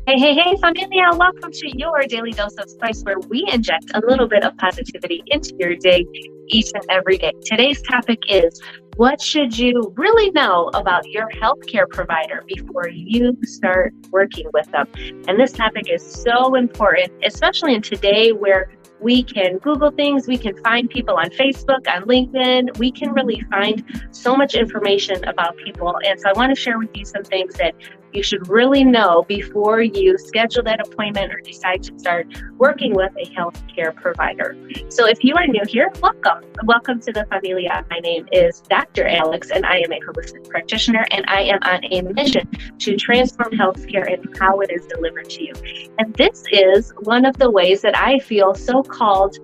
Hey, familia. Welcome to your daily dose of spice, where we inject a little bit of positivity into your day each and every day. Today's topic is, what should you really know about your healthcare provider before you start working with them? And this topic is so important, especially in today where we can Google things, we can find people on Facebook, on LinkedIn, we can really find so much information about people. And so I want to share with you some things that you should really know before you schedule that appointment or decide to start working with a healthcare provider. So if you are new here, welcome. Welcome to the Familia. My name is Dr. Alex, and I am a holistic practitioner, and I am on a mission to transform healthcare and how it is delivered to you. And this is one of the ways that I feel so called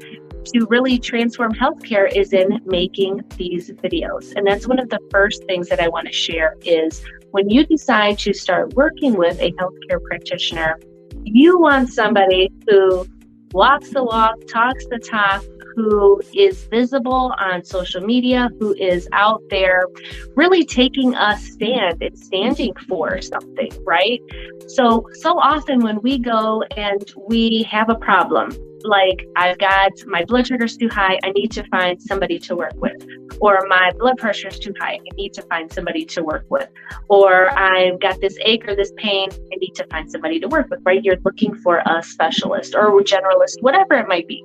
to really transform healthcare is in making these videos. And that's one of the first things that I want to share is when you decide to start working with a healthcare practitioner, you want somebody who walks the walk, talks the talk, who is visible on social media, who is out there really taking a stand and standing for something, right? So often when we go and we have a problem, like I've got my blood sugar's too high, I need to find somebody to work with. Or my blood pressure's too high, I need to find somebody to work with. Or I've got this ache or this pain, I need to find somebody to work with, right? You're looking for a specialist or a generalist, whatever it might be.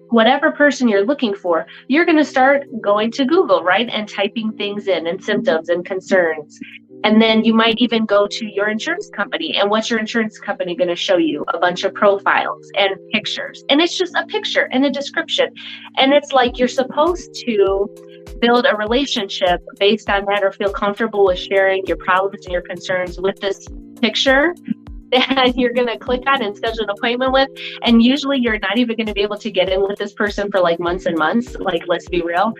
Whatever person you're looking for, you're going to start going to Google, right? And typing things in and symptoms and concerns. And then you might even go to your insurance company. And what's your insurance company going to show you? A bunch of profiles and pictures. And it's just a picture and a description. And it's like you're supposed to build a relationship based on that or feel comfortable with sharing your problems and your concerns with this picture that you're going to click on and schedule an appointment with. And usually you're not even going to be able to get in with this person for like months and months. Like, let's be real.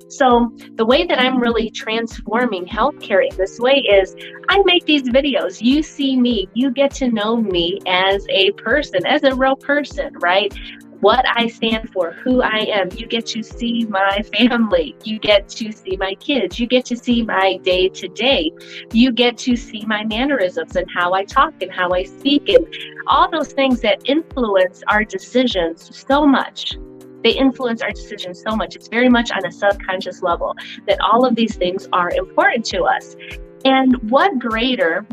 So the way that I'm really transforming healthcare in this way is I make these videos. You see me, you get to know me as a person, as a real person, right? What I stand for, who I am. You get to see my family. You get to see my kids. You get to see my day to day. You get to see my mannerisms and how I talk and how I speak and all those things that influence our decisions so much. They influence our decisions so much. It's very much on a subconscious level that all of these things are important to us. And what greater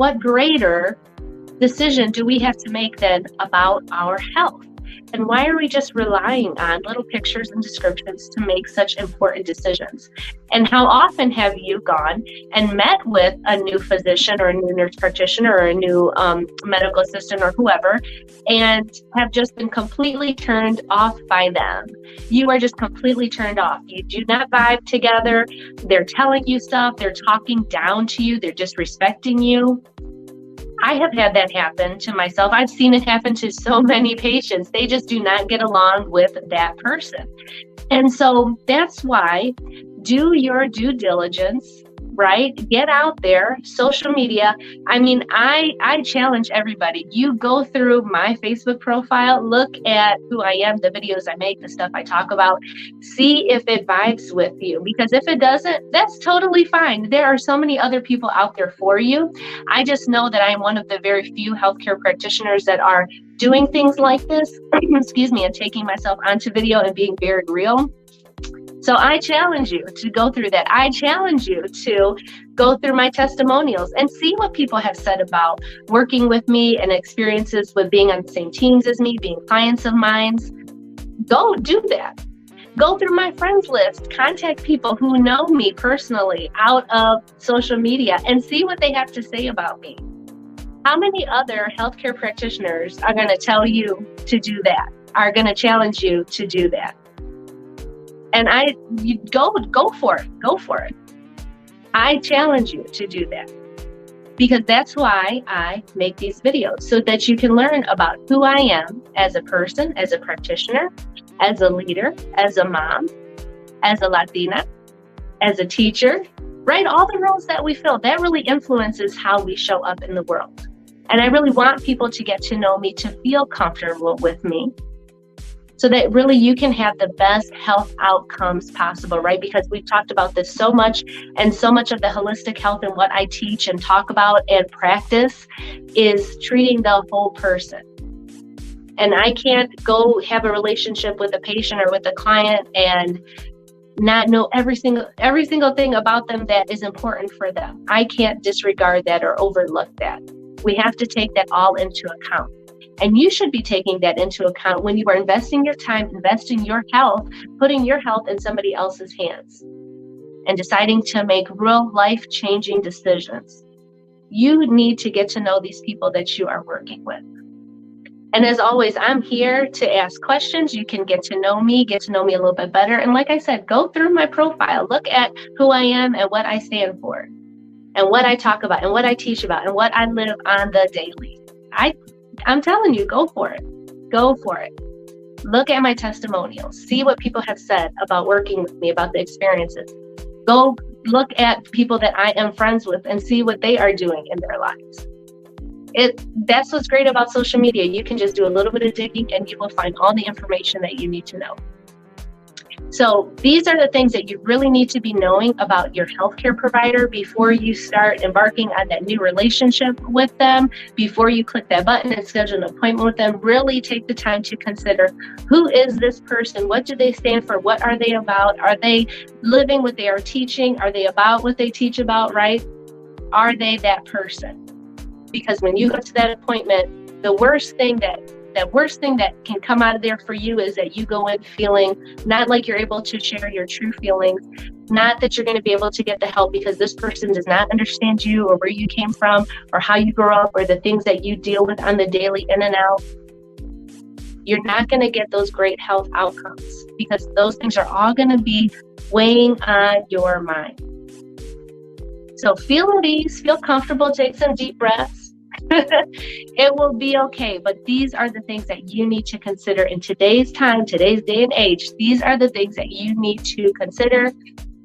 decision do we have to make then about our health? And why are we just relying on little pictures and descriptions to make such important decisions? And how often have you gone and met with a new physician or a new nurse practitioner or a new medical assistant or whoever, and have just been completely turned off by them? You are just completely turned off. You do not vibe together. They're telling you stuff. They're talking down to you. They're disrespecting you. I have had that happen to myself. I've seen it happen to so many patients. They just do not get along with that person. And so that's why do your due diligence, right? Get out there, social media. I mean, I challenge everybody. You go through my Facebook profile, look at who I am, the videos I make, the stuff I talk about, see if it vibes with you. Because if it doesn't, that's totally fine. There are so many other people out there for you. I just know that I'm one of the very few healthcare practitioners that are doing things like this, excuse me, and taking myself onto video and being very real. So I challenge you to go through that. I challenge you to go through my testimonials and see what people have said about working with me and experiences with being on the same teams as me, being clients of mine. Go do that. Go through my friends list, contact people who know me personally out of social media and see what they have to say about me. How many other healthcare practitioners are going to tell you to do that, are going to challenge you to do that? And you go for it. I challenge you to do that because that's why I make these videos, so that you can learn about who I am as a person, as a practitioner, as a leader, as a mom, as a Latina, as a teacher, right? All the roles that we fill, that really influences how we show up in the world. And I really want people to get to know me, to feel comfortable with me, so that really you can have the best health outcomes possible, right? Because we've talked about this so much, and so much of the holistic health and what I teach and talk about and practice is treating the whole person. And I can't go have a relationship with a patient or with a client and not know every single thing about them that is important for them. I can't disregard that or overlook that. We have to take that all into account. And you should be taking that into account when you are investing your time, investing your health, putting your health in somebody else's hands, and deciding to make real life-changing decisions. You need to get to know these people that you are working with. And as always, I'm here to ask questions. You can get to know me a little bit better. And like I said, go through my profile, look at who I am and what I stand for, and what I talk about, and what I teach about, and what I live on the daily. I'm telling you, go for it. Go for it. Look at my testimonials. See what people have said about working with me, about the experiences. Go look at people that I am friends with and see what they are doing in their lives. That's what's great about social media. You can just do a little bit of digging and you will find all the information that you need to know. So these are the things that you really need to be knowing about your healthcare provider before you start embarking on that new relationship with them, before you click that button and schedule an appointment with them. Really take the time to consider, who is this person? What do they stand for? What are they about? Are they living what they are teaching? Are they about what they teach about, right? Are they that person? Because when you go to that appointment, the worst thing that can come out of there for you is that you go in feeling not like you're able to share your true feelings, not that you're going to be able to get the help because this person does not understand you or where you came from or how you grew up or the things that you deal with on the daily in and out. You're not going to get those great health outcomes because those things are all going to be weighing on your mind. So feel at ease, feel comfortable, take some deep breaths. It will be okay. But these are the things that you need to consider in today's time, today's day and age. These are the things that you need to consider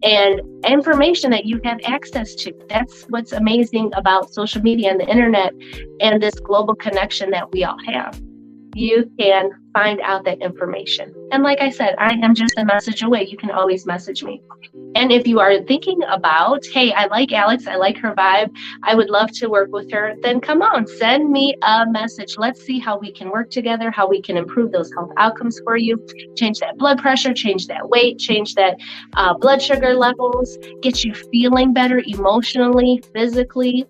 and information that you have access to. That's what's amazing about social media and the internet and this global connection that we all have. You can find out that information. And like I said, I am just a message away. You can always message me. And if you are thinking about, hey, I like Alex, I like her vibe, I would love to work with her, then come on, send me a message. Let's see how we can work together, how we can improve those health outcomes for you, change that blood pressure, change that weight, change that blood sugar levels, get you feeling better emotionally, physically,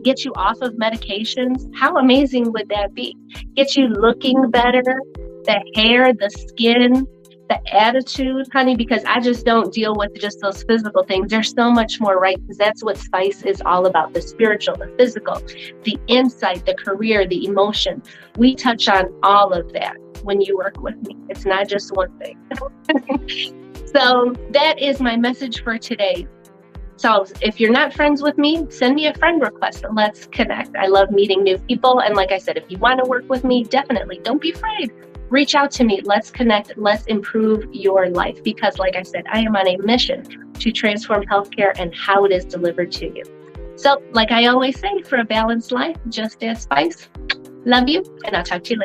get you off of medications. How amazing would that be? Get you looking better, the hair, the skin, the attitude, honey, because I just don't deal with just those physical things. There's so much more, right? Because that's what Spice is all about, the spiritual, the physical, the insight, the career, the emotion. We touch on all of that when you work with me. It's not just one thing. So that is my message for today. So if you're not friends with me, send me a friend request and let's connect. I love meeting new people. And like I said, if you want to work with me, definitely don't be afraid. Reach out to me. Let's connect. Let's improve your life. Because like I said, I am on a mission to transform healthcare and how it is delivered to you. So like I always say, for a balanced life, just add Spice. Love you, and I'll talk to you later.